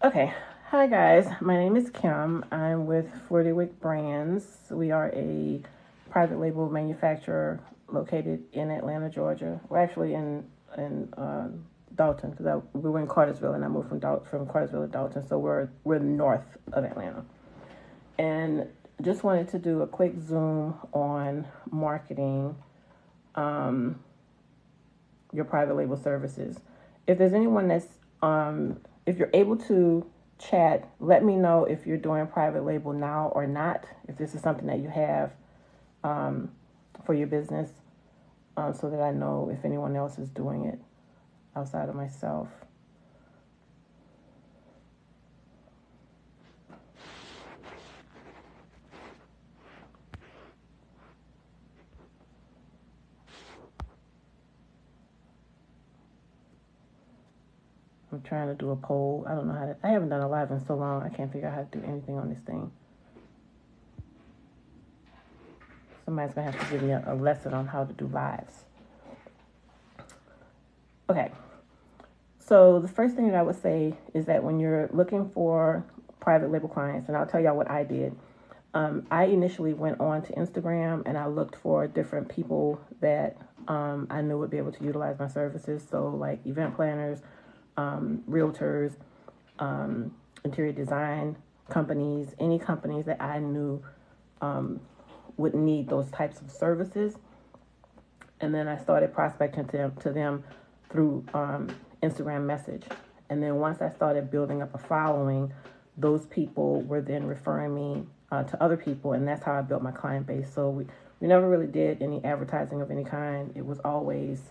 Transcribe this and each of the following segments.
Okay, hi guys. My name is Kim. I'm with Fleurty Wick Brands. We are a private label manufacturer located in Atlanta, Georgia. We're actually in Dalton because we were in Cartersville and I moved from Cartersville to Dalton, so we're north of Atlanta. And just wanted to do a quick zoom on marketing your private label services. If there's anyone if you're able to chat, let me know if you're doing private label now or not, if this is something that you have for your business, so that I know if anyone else is doing it outside of myself. I'm trying to do a poll. I don't know how to, I haven't done a live in so long, I can't figure out how to do anything on this thing. Somebody's gonna have to give me a lesson on how to do lives. Okay, so the first thing that I would say is that when you're looking for private label clients, and I'll tell y'all what I did. I initially went on to Instagram and I looked for different people that I knew would be able to utilize my services. So like event planners, realtors, interior design companies, any companies that I knew would need those types of services. And then I started prospecting to them through Instagram message. And then once I started building up a following, those people were then referring me to other people, and that's how I built my client base. So we never really did any advertising of any kind. It was always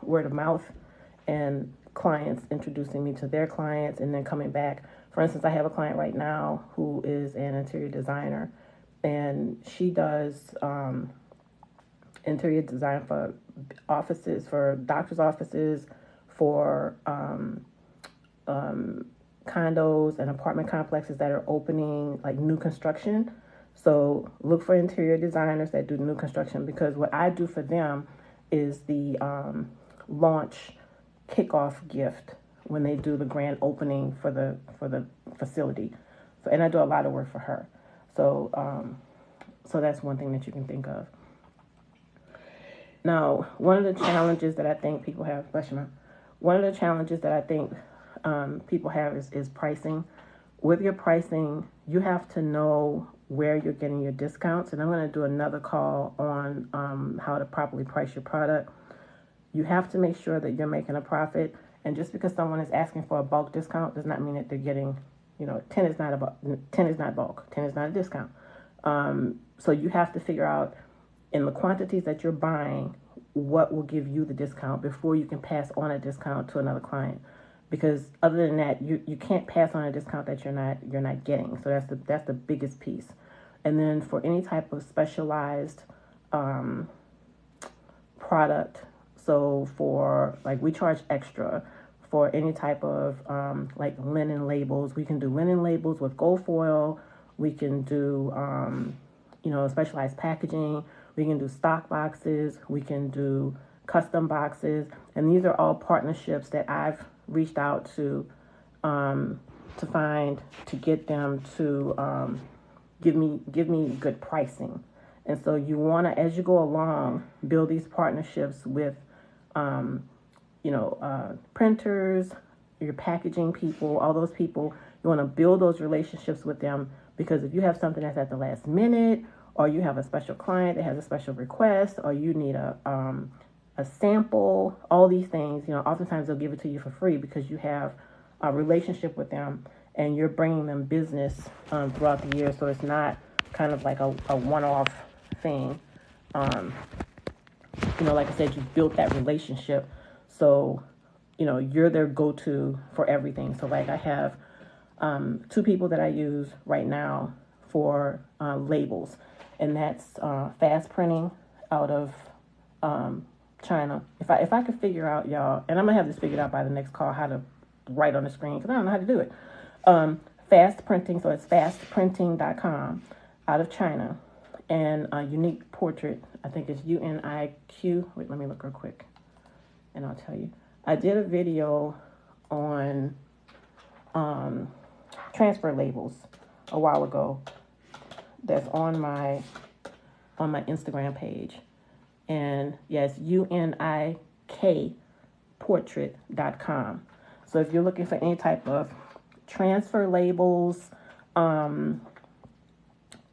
word of mouth and clients introducing me to their clients and then coming back. For instance, I have a client right now who is an interior designer, and she does interior design for offices, for doctor's offices, for condos and apartment complexes that are opening, like new construction. So look for interior designers that do new construction, because what I do for them is the launch kickoff gift when they do the grand opening for the facility. So, and I do a lot of work for her. So so that's one thing that you can think of. Now, one of the challenges that I think people have, one of the challenges that I think people have is pricing. With your pricing, you have to know where you're getting your discounts. And I'm going to do another call on how to properly price your product. You have to make sure that you're making a profit. And just because someone is asking for a bulk discount does not mean that they're getting, 10 is not bulk, 10 is not a discount. So you have to figure out in the quantities that you're buying, what will give you the discount before you can pass on a discount to another client. Because other than that, you can't pass on a discount that you're not getting. So that's the biggest piece. And then for any type of specialized product, so for like we charge extra for any type of like linen labels. We can do linen labels with gold foil. We can do specialized packaging. We can do stock boxes. We can do custom boxes, and these are all partnerships that I've reached out to find, to get them to give me good pricing. And so you want to, as you go along, build these partnerships with printers, your packaging people, all those people. You want to build those relationships with them, because if you have something that's at the last minute, or you have a special client that has a special request, or you need a sample, all these things, oftentimes they'll give it to you for free because you have a relationship with them and you're bringing them business throughout the year. So it's not kind of like a one-off thing. Like I said, you've built that relationship. So, you're their go-to for everything. So like I have two people that I use right now for labels, and that's fast printing out of China. If I could figure out, y'all, and I'm gonna have this figured out by the next call, how to write on the screen, because I don't know how to do it. Fast printing, so it's fastprinting.com out of China, and Unique Portrait, I think it's UNIQ. Wait, let me look real quick, and I'll tell you. I did a video on transfer labels a while ago. That's on my Instagram page. And yes, unikportrait.com. So if you're looking for any type of transfer labels,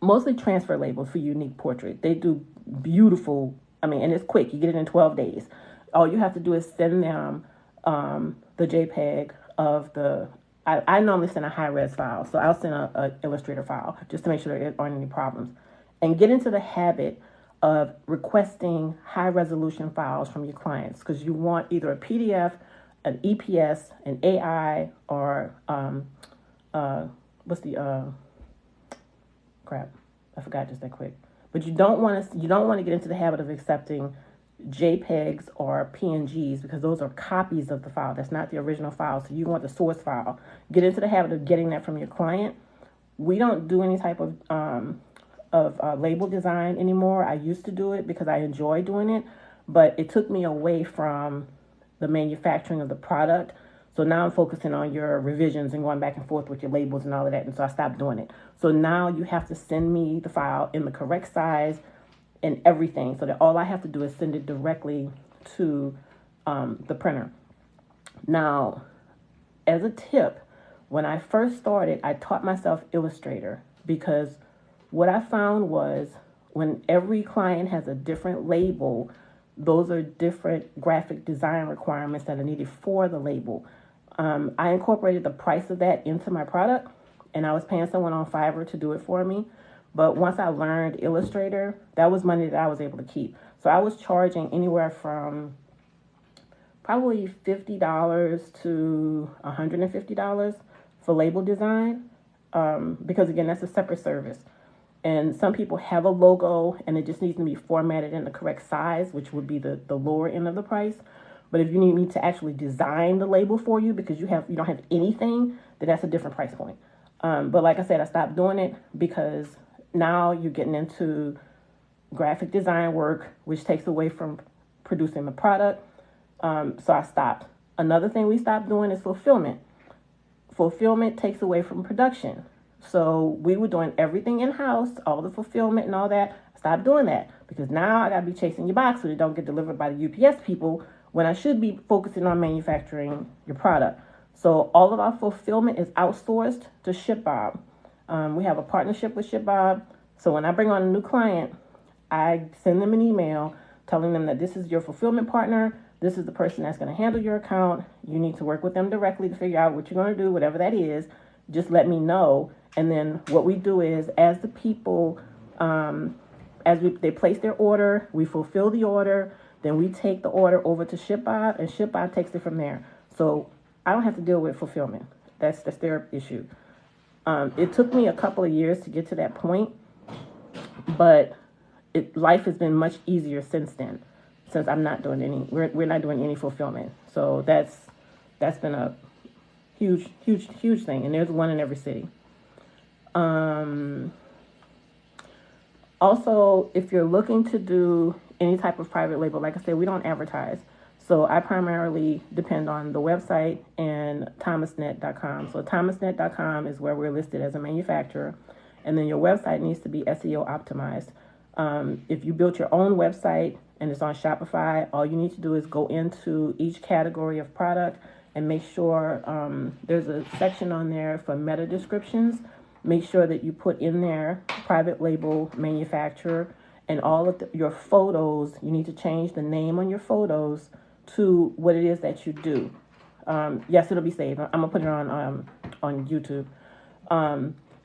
mostly transfer labels for Unique Portrait. They do beautiful, and it's quick. You get it in 12 days. All you have to do is send them the JPEG of the, I normally send a high-res file, so I'll send a Illustrator file just to make sure there aren't any problems. And get into the habit of requesting high-resolution files from your clients, because you want either a PDF, an EPS, an AI, or crap, I forgot just that quick. But you don't want to get into the habit of accepting JPEGs or PNGs, because those are copies of the file. That's not the original file. So you want the source file. Get into the habit of getting that from your client. We don't do any type of label design anymore. I used to do it because I enjoy doing it, but it took me away from the manufacturing of the product. So now I'm focusing on your revisions and going back and forth with your labels and all of that. And so I stopped doing it. So now you have to send me the file in the correct size and everything, so that all I have to do is send it directly to the printer. Now, as a tip, when I first started, I taught myself Illustrator, because what I found was when every client has a different label, those are different graphic design requirements that are needed for the label. I incorporated the price of that into my product, and I was paying someone on Fiverr to do it for me. But once I learned Illustrator, that was money that I was able to keep. So I was charging anywhere from probably $50 to $150 for label design, because again, that's a separate service. And some people have a logo and it just needs to be formatted in the correct size, which would be the lower end of the price. But if you need me to actually design the label for you because you don't have anything, then that's a different price point. But like I said, I stopped doing it because now you're getting into graphic design work, which takes away from producing the product. So I stopped. Another thing we stopped doing is fulfillment. Fulfillment takes away from production. So we were doing everything in-house, all the fulfillment and all that. I stopped doing that because now I got to be chasing your box so it don't get delivered by the UPS people when I should be focusing on manufacturing your product. So all of our fulfillment is outsourced to ShipBob. We have a partnership with ShipBob. So when I bring on a new client, I send them an email telling them that this is your fulfillment partner. This is the person that's going to handle your account. You need to work with them directly to figure out what you're going to do, whatever that is. Just let me know. And then what we do is, as the people, they place their order, we fulfill the order. Then we take the order over to ShipBob, and ShipBob takes it from there. So I don't have to deal with fulfillment. That's their issue. It took me a couple of years to get to that point, but life has been much easier since then. Since I'm not doing we're not doing any fulfillment. So that's been a huge thing, and there's one in every city. Also, if you're looking to do any type of private label, like I said, we don't advertise. So I primarily depend on the website and thomasnet.com. So thomasnet.com is where we're listed as a manufacturer. And then your website needs to be SEO optimized. If you built your own website and it's on Shopify, all you need to do is go into each category of product and make sure there's a section on there for meta descriptions. Make sure that you put in there private label manufacturer, and all of your photos, you need to change the name on your photos to what it is that you do. Yes, it'll be saved. I'm gonna put it on YouTube.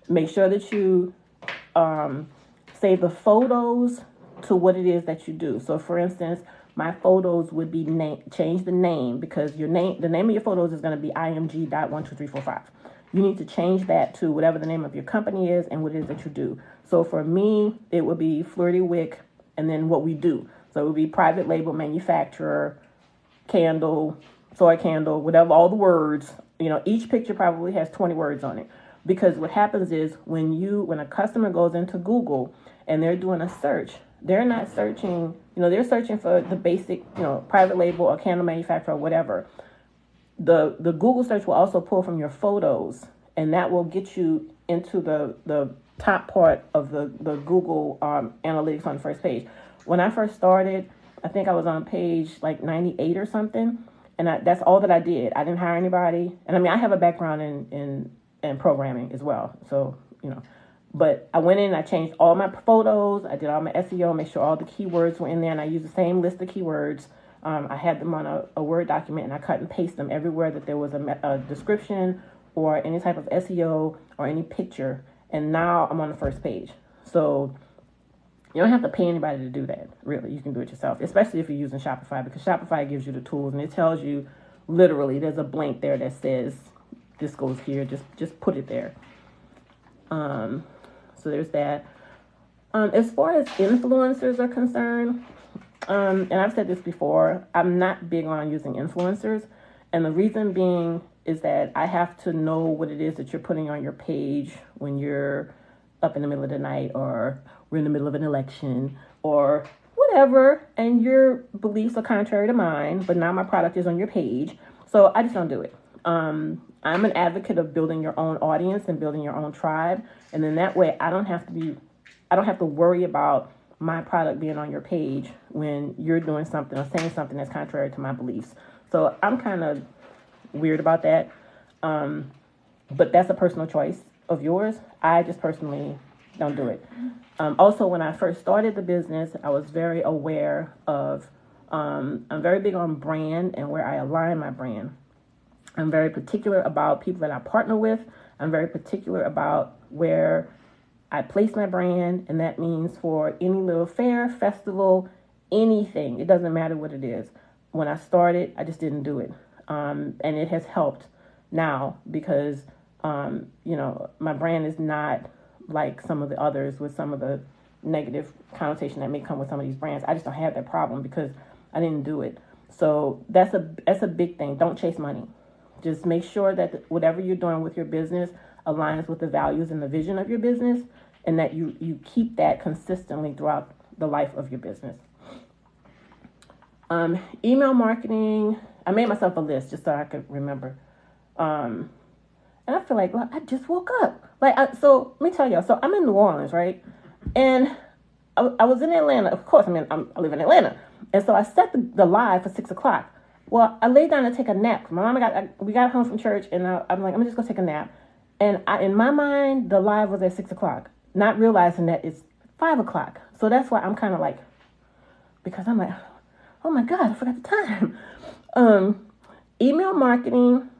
Make sure that you save the photos to what it is that you do. So for instance, my photos would be change the name, because the name of your photos is going to be img.12345. You need to change that to whatever the name of your company is and what it is that you do. So for me, it would be Fleurty Wick, and then what we do. So it would be private label manufacturer, candle, soy candle, whatever, all the words. Each picture probably has 20 words on it. Because what happens is when a customer goes into Google and they're doing a search, they're not searching, they're searching for the basic, private label or candle manufacturer or whatever. the Google search will also pull from your photos, and that will get you into the top part of the Google analytics on the first page. When I first started, I think I was on page like 98 or something, and that's all that I did. I didn't hire anybody, and I mean I have a background in programming as well, so But I went in, I changed all my photos, I did all my SEO, make sure all the keywords were in there, and I used the same list of keywords. I had them on a Word document, and I cut and paste them everywhere that there was a description or any type of SEO or any picture. And now I'm on the first page. So you don't have to pay anybody to do that, really. You can do it yourself, especially if you're using Shopify, because Shopify gives you the tools, and it tells you literally, there's a blank there that says this goes here. Just put it there. So there's that. As far as influencers are concerned, and I've said this before, I'm not big on using influencers. And the reason being is that I have to know what it is that you're putting on your page when you're up in the middle of the night, or we're in the middle of an election, or whatever, and your beliefs are contrary to mine, but now my product is on your page. So I just don't do it. I'm an advocate of building your own audience and building your own tribe. And then that way I don't have to worry about my product being on your page when you're doing something or saying something that's contrary to my beliefs. So I'm kind of weird about that. But that's a personal choice of yours. I just personally don't do it. Also, when I first started the business, I was very aware of, I'm very big on brand and where I align my brand. I'm very particular about people that I partner with. I'm very particular about where I place my brand, and that means for any little fair, festival, anything. It doesn't matter what it is. When I started, I just didn't do it. And it has helped now because, my brand is not like some of the others with some of the negative connotation that may come with some of these brands. I just don't have that problem because I didn't do it. So that's a big thing. Don't chase money. Just make sure that whatever you're doing with your business aligns with the values and the vision of your business, and that you keep that consistently throughout the life of your business. Email marketing, I made myself a list just so I could remember. And I feel like, well, I just woke up. So let me tell y'all, so I'm in New Orleans, right? And I was in Atlanta. Of course, I live in Atlanta. And so I set the live for 6:00. Well, I laid down to take a nap. My mama we got home from church, and I'm like, I'm just going to take a nap. And in my mind, the live was at 6:00, not realizing that it's 5:00. So that's why I'm kind of like, because I'm like, oh my God, I forgot the time. Email marketing.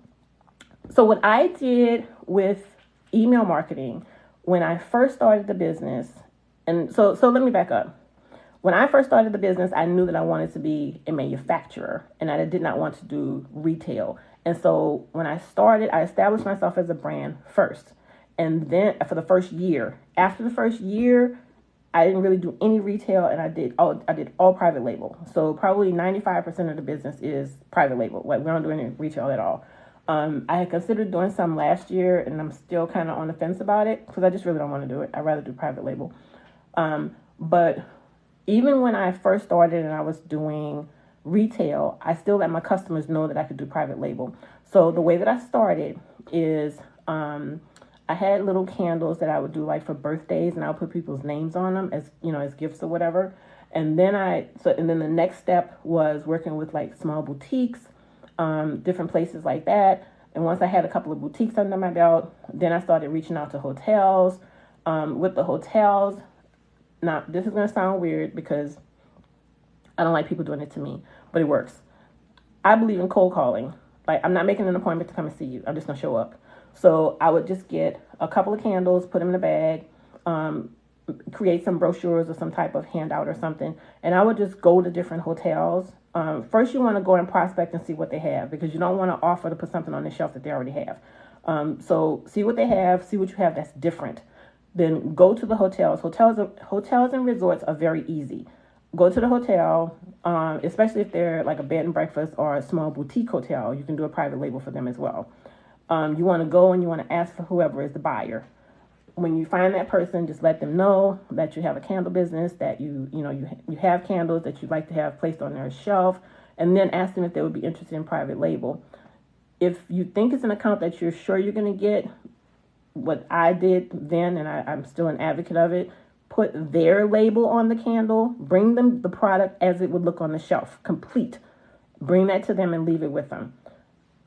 So what I did with email marketing when I first started the business, and so let me back up. When I first started the business, I knew that I wanted to be a manufacturer, and I did not want to do retail. And so when I started, I established myself as a brand first. And then for the first year, after the first year, I didn't really do any retail, and I did all private label. So probably 95% of the business is private label. Like, we don't do any retail at all. I had considered doing some last year, and I'm still kind of on the fence about it because I just really don't want to do it. I'd rather do private label. But even when I first started and I was doing retail, I still let my customers know that I could do private label. So the way that I started is I had little candles that I would do like for birthdays, and I would put people's names on them as gifts or whatever. And then the next step was working with like small boutiques, different places like that. And once I had a couple of boutiques under my belt, then I started reaching out to hotels. With the hotels, now this is going to sound weird because I don't like people doing it to me, but it works. I believe in cold calling. Like, I'm not making an appointment to come and see you. I'm just going to show up. So I would just get a couple of candles, put them in a bag, create some brochures or some type of handout or something. And I would just go to different hotels. First, you want to go and prospect and see what they have, because you don't want to offer to put something on the shelf that they already have. So see what they have, see what you have that's different. Then go to the hotels. Hotels and resorts are very easy. Go to the hotel, especially if they're like a bed and breakfast or a small boutique hotel. You can do a private label for them as well. You want to go and you want to ask for whoever is the buyer. When you find that person, just let them know that you have a candle business, that you have candles that you'd like to have placed on their shelf, and then ask them if they would be interested in private label. If you think it's an account that you're sure you're going to get, what I did then, and I'm still an advocate of it, put their label on the candle, bring them the product as it would look on the shelf, complete. Bring that to them and leave it with them.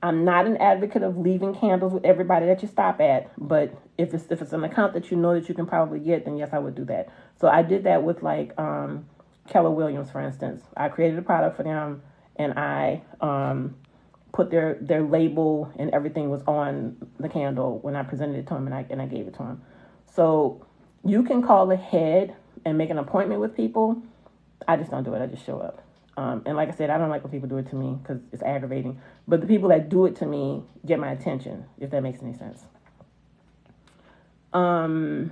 I'm not an advocate of leaving candles with everybody that you stop at, but if it's an account that you know that you can probably get, then yes, I would do that. So I did that with like Keller Williams, for instance. I created a product for them, and I put their label and everything was on the candle when I presented it to them, and I gave it to them. So you can call ahead and make an appointment with people. I just don't do it. I just show up. And like I said, I don't like when people do it to me because it's aggravating. But the people that do it to me get my attention, if that makes any sense. Let me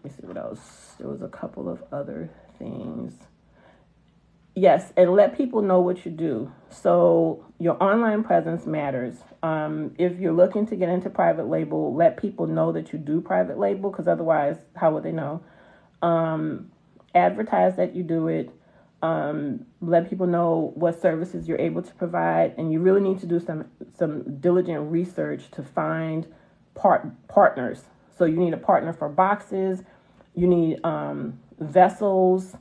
see what else. There was a couple of other things. Yes, and let people know what you do. So your online presence matters. If you're looking to get into private label, let people know that you do private label, because otherwise, how would they know? Advertise that you do it. Let people know what services you're able to provide, and you really need to do some diligent research to find partners. So you need a partner for boxes. You need vessels.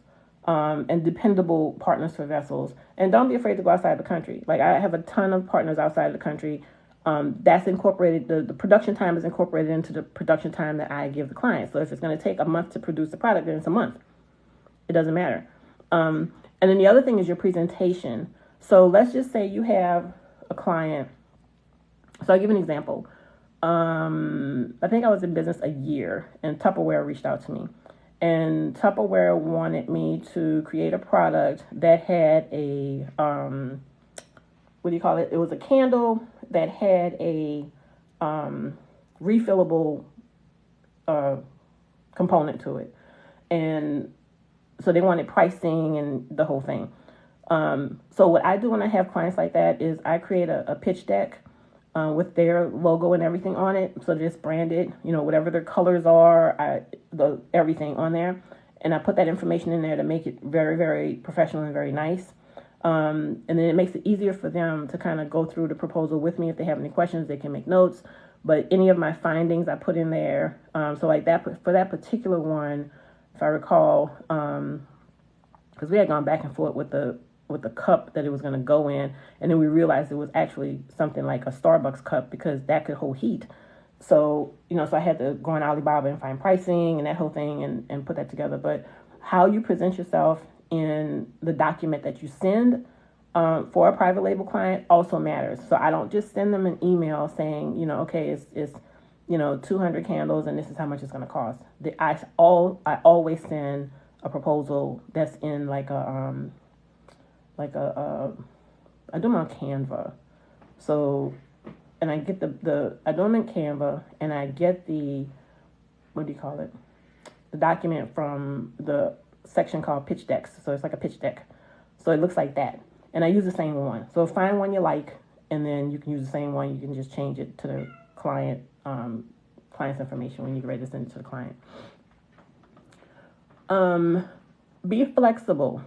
And dependable partners for vessels. And don't be afraid to go outside the country. Like, I have a ton of partners outside of the country. That's incorporated, the production time is incorporated into the production time that I give the client. So if it's going to take a month to produce a product, then it's a month. It doesn't matter. And then the other thing is your presentation. So let's just say you have a client. So I'll give an example. I think I was in business a year, and Tupperware reached out to me. And Tupperware wanted me to create a product that had a, what do you call it? It was a candle that had a refillable component to it. And so they wanted pricing and the whole thing. So what I do when I have clients like that is I create a pitch deck with their logo and everything on it. So just brand it, whatever their colors are, everything on there. And I put that information in there to make it very, very professional and very nice. And then it makes it easier for them to kind of go through the proposal with me. If they have any questions, they can make notes. But any of my findings I put in there. So like that, for that particular one, if I recall, because we had gone back and forth with the cup that it was going to go in, and then we realized it was actually something like a Starbucks cup because that could hold heat. So, so I had to go on Alibaba and find pricing and that whole thing and put that together. But how you present yourself in the document that you send for a private label client also matters. So I don't just send them an email saying, okay, it's 200 candles and this is how much it's going to cost. I always send a proposal that's in I do them on Canva. So, and I get I do them in Canva, and I get the document from the section called pitch decks. So it's like a pitch deck. So it looks like that. And I use the same one. So find one you like, and then you can use the same one. You can just change it to the client's information when you get ready to send it to the client. Be flexible.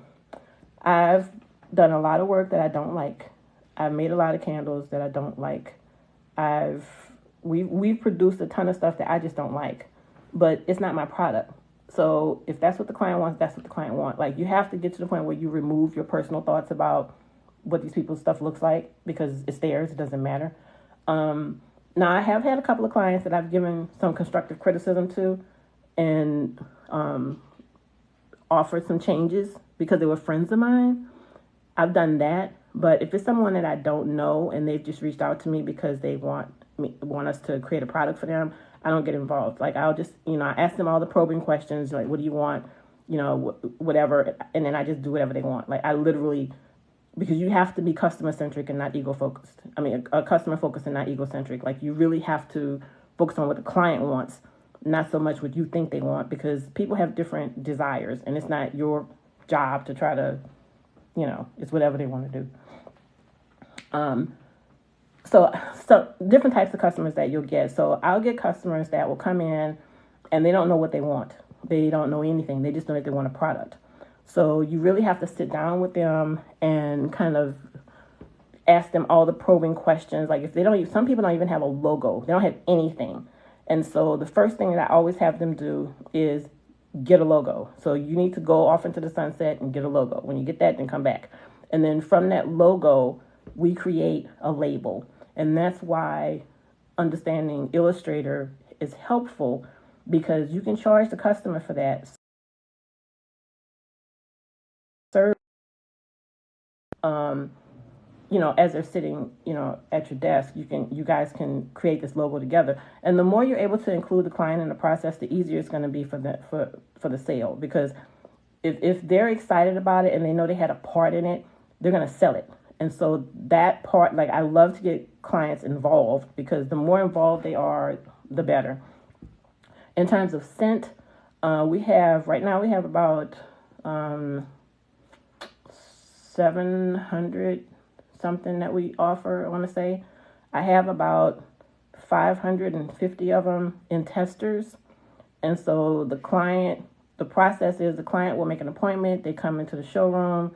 I've done a lot of work that I don't like. I've made a lot of candles that I don't like. We've produced a ton of stuff that I just don't like, but it's not my product. So if that's what the client wants, that's what the client wants. Like, you have to get to the point where you remove your personal thoughts about what these people's stuff looks like, because it's theirs. It doesn't matter. Now, I have had a couple of clients that I've given some constructive criticism to and offered some changes because they were friends of mine. I've done that. But if it's someone that I don't know and they've just reached out to me because they want us to create a product for them, I don't get involved. Like, I'll just, I ask them all the probing questions, like, what do you want, whatever, and then I just do whatever they want. Like, I literally, because you have to be customer-centric and not ego-focused. I mean, a customer-focused and not egocentric. Like, you really have to focus on what the client wants, not so much what you think they want, because people have different desires, and it's not your job to try to, it's whatever they want to do. So different types of customers that you'll get. So I'll get customers that will come in and they don't know what they want. They don't know anything. They just know that they want a product. So you really have to sit down with them and kind of ask them all the probing questions. Like if they don't, some people don't even have a logo. They don't have anything. And so the first thing that I always have them do is get a logo. So you need to go off into the sunset and get a logo. When you get that, then come back. And then from that logo, we create a label. And that's why understanding Illustrator is helpful, because you can charge the customer for that. As they're sitting, at your desk, you guys can create this logo together. And the more you're able to include the client in the process, the easier it's going to be for the sale. Because if they're excited about it and they know they had a part in it, they're going to sell it. And so that part, like, I love to get clients involved, because the more involved they are, the better. In terms of scent, we have about 700 something that we offer, I want to say. I have about 550 of them in testers. And so the process is the client will make an appointment. They come into the showroom.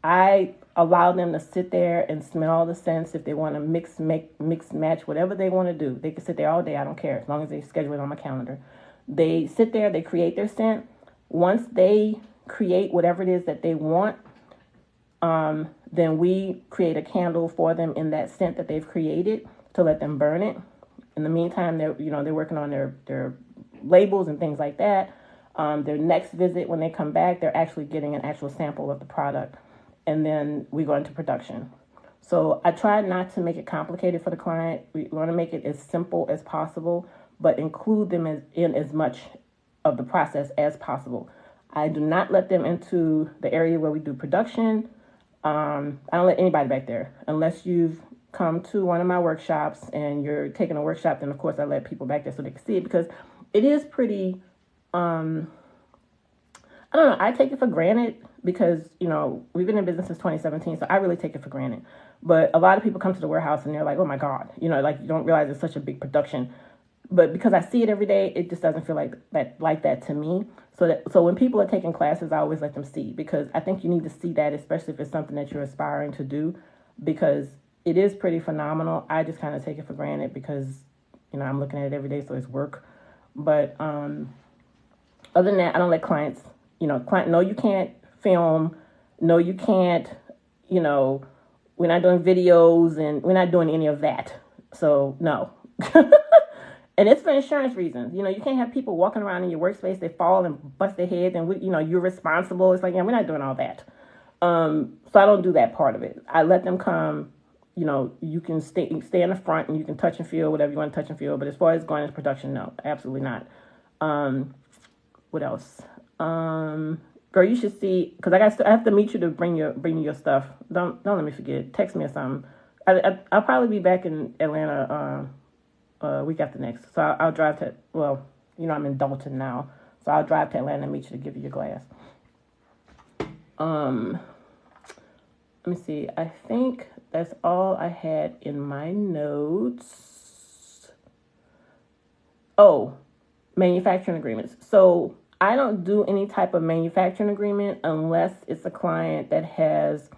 I allow them to sit there and smell the scents. If they want to mix, match, whatever they want to do. They can sit there all day. I don't care, as long as they schedule it on my calendar. They sit there, they create their scent. Once they create whatever it is that they want, then we create a candle for them in that scent that they've created to let them burn it. In the meantime, they're working on their labels and things like that. Their next visit, when they come back, they're actually getting an actual sample of the product. And then we go into production. So I try not to make it complicated for the client. We want to make it as simple as possible, but include them in as much of the process as possible. I do not let them into the area where we do production. I don't let anybody back there unless you've come to one of my workshops and you're taking a workshop. Then of course I let people back there so they can see it, because it is pretty, I don't know. I take it for granted because, we've been in business since 2017. So I really take it for granted. But a lot of people come to the warehouse and they're like, oh my God, like you don't realize it's such a big production. But because I see it every day, it just doesn't feel like that to me. So when people are taking classes, I always let them see, because I think you need to see that, especially if it's something that you're aspiring to do, because it is pretty phenomenal. I just kind of take it for granted because, I'm looking at it every day, so it's work. But other than that, I don't let clients, no, you can't film. No, you can't, we're not doing videos and we're not doing any of that. So no. And it's for insurance reasons. You can't have people walking around in your workspace, they fall and bust their heads, and you're responsible. It's like, we're not doing all that. So I don't do that part of it. I let them come. You can stay in the front and you can touch and feel whatever you want to touch and feel. But as far as going into production, no, absolutely not. What else? Girl, you should see, because I have to meet you to bring you your stuff. Don't let me forget. Text me or something. I'll probably be back in Atlanta week after next. So I'll drive to, I'm in Dalton now. So I'll drive to Atlanta and meet you to give you your glass. Let me see. I think that's all I had in my notes. Oh, manufacturing agreements. So I don't do any type of manufacturing agreement unless it's a client that has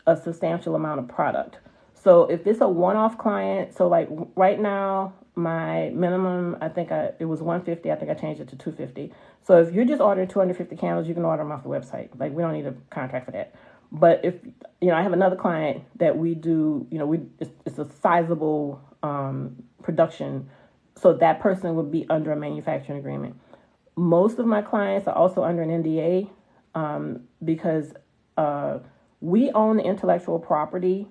a substantial amount of product. So if it's a one-off client, so like right now, my minimum, I think it was 150. I think I changed it to 250. So if you're just ordering 250 candles, you can order them off the website. Like, we don't need a contract for that. But if, I have another client that we do, it's a sizable production. So that person would be under a manufacturing agreement. Most of my clients are also under an NDA because we own the intellectual property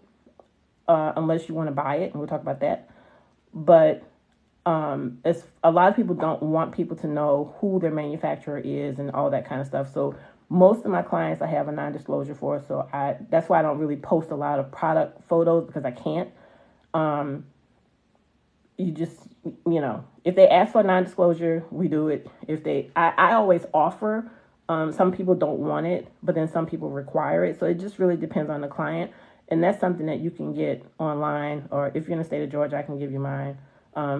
unless you want to buy it, and we'll talk about that. But it's, a lot of people don't want people to know who their manufacturer is and all that kind of stuff. So most of my clients I have a non-disclosure for. So that's why I don't really post a lot of product photos, because I can't. You just, if they ask for a non-disclosure, we do it. I always offer. Some people don't want it, but then some people require it. So it just really depends on the client. And that's something that you can get online, or if you're in the state of Georgia, I can give you mine.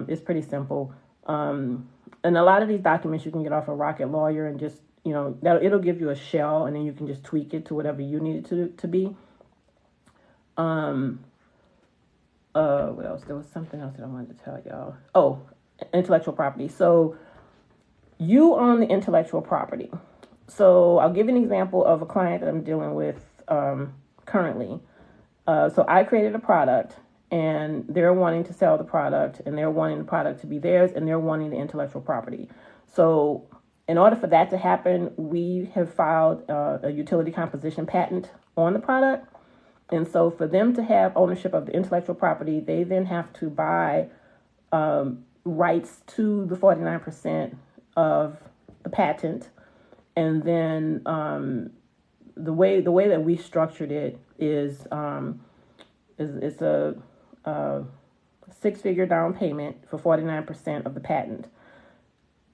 It's pretty simple. And a lot of these documents you can get off a Rocket Lawyer, and just, it'll give you a shell, and then you can just tweak it to whatever you need it to be. what else? There was something else that I wanted to tell y'all. Oh, intellectual property. So you own the intellectual property. So I'll give you an example of a client that I'm dealing with currently. So I created a product, and they're wanting to sell the product, and they're wanting the product to be theirs, and they're wanting the intellectual property. So in order for that to happen, we have filed a utility composition patent on the product. And so for them to have ownership of the intellectual property, they then have to buy rights to the 49% of the patent. And then the way that we structured it is it's a 6-figure down payment for 49% of the patent,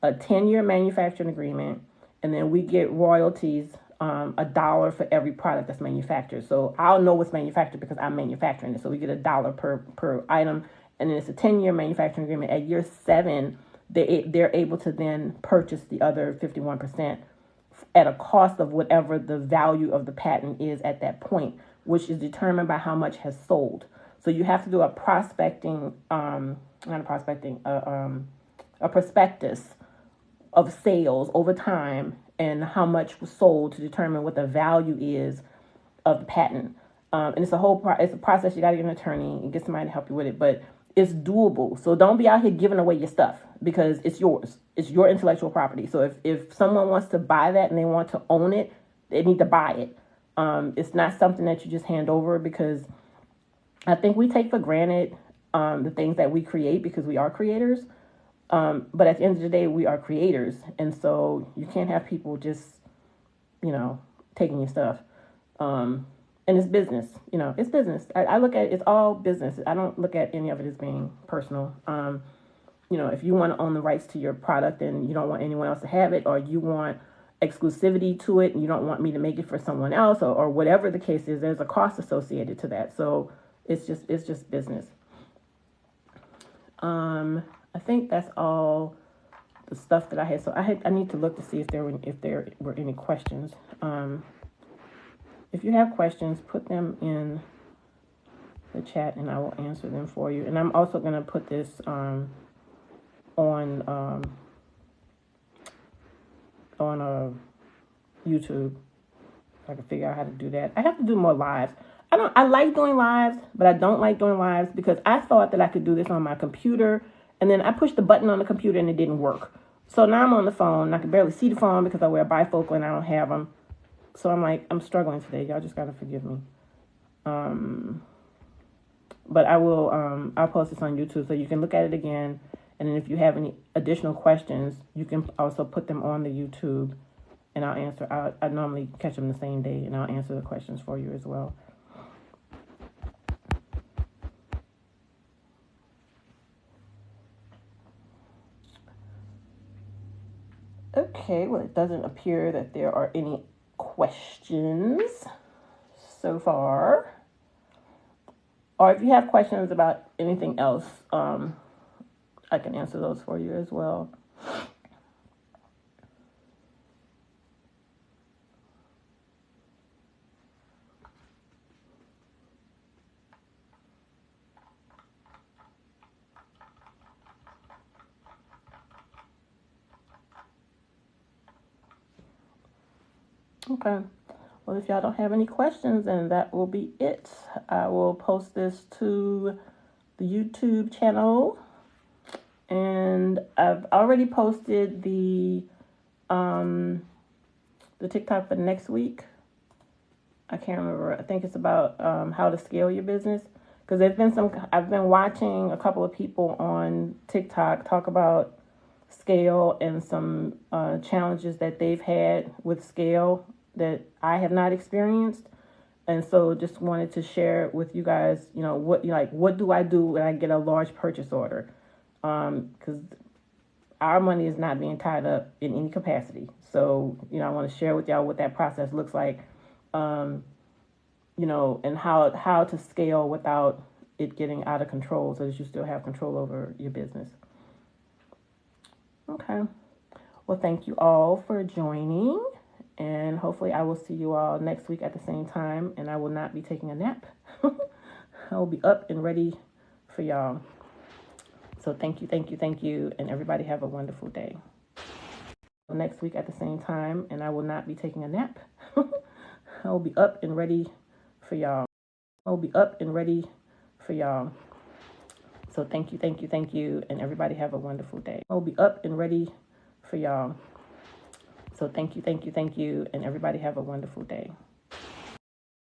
a 10-year manufacturing agreement, and then we get royalties, $1 for every product that's manufactured. So I'll know what's manufactured because I'm manufacturing it. So we get $1 per item, and then it's a 10-year manufacturing agreement. At year 7, they're able to then purchase the other 51% at a cost of whatever the value of the patent is at that point, which is determined by how much has sold. So you have to do a prospecting, a prospectus of sales over time and how much was sold to determine what the value is of the patent. And it's a process. You got to get an attorney and get somebody to help you with it, but it's doable. So don't be out here giving away your stuff because it's yours. It's your intellectual property. So if someone wants to buy that and they want to own it, they need to buy it. It's not something that you just hand over, because I think we take for granted the things that we create because we are creators. But at the end of the day, we are creators. And so you can't have people just, taking your stuff. And it's business, it's business. I look at it's all business. I don't look at any of it as being personal. If you want to own the rights to your product and you don't want anyone else to have it, or you want exclusivity to it and you don't want me to make it for someone else, or whatever the case is, there's a cost associated to that. So it's just business. I think that's all the stuff that I had. So I need to look to see if there were any questions. If you have questions, put them in the chat and I will answer them for you. And I'm also going to put this on YouTube. If I can figure out how to do that. I have to do more lives. I like doing lives, but I don't like doing lives because I thought that I could do this on my computer, and then I pushed the button on the computer and it didn't work. So now I'm on the phone and I can barely see the phone because I wear bifocal and I don't have them. So I'm struggling today. Y'all just gotta forgive me. But I will, I'll post this on YouTube so you can look at it again. And then if you have any additional questions, you can also put them on the YouTube and I'll answer. I normally catch them the same day and I'll answer the questions for you as well. Okay, well, it doesn't appear that there are any questions so far. Or if you have questions about anything else, I can answer those for you as well. Okay. Well, if y'all don't have any questions, then that will be it. I will post this to the YouTube channel. And I've already posted the TikTok for next week. I can't remember. I think it's about how to scale your business. Because I've been watching a couple of people on TikTok talk about scale and some challenges that they've had with scale that I have not experienced. And so just wanted to share with you guys, what do I do when I get a large purchase order? Because our money is not being tied up in any capacity. So, I want to share with y'all what that process looks like, and how to scale without it getting out of control so that you still have control over your business. Okay. Well, thank you all for joining. And hopefully I will see you all next week at the same time. And I will not be taking a nap. I will be up and ready for y'all. So thank you, and everybody have a wonderful day. Next week at the same time, and I will not be taking a nap. I will be up and ready for y'all. So thank you, and everybody have a wonderful day. I will be up and ready for y'all. So thank you, and everybody have a wonderful day.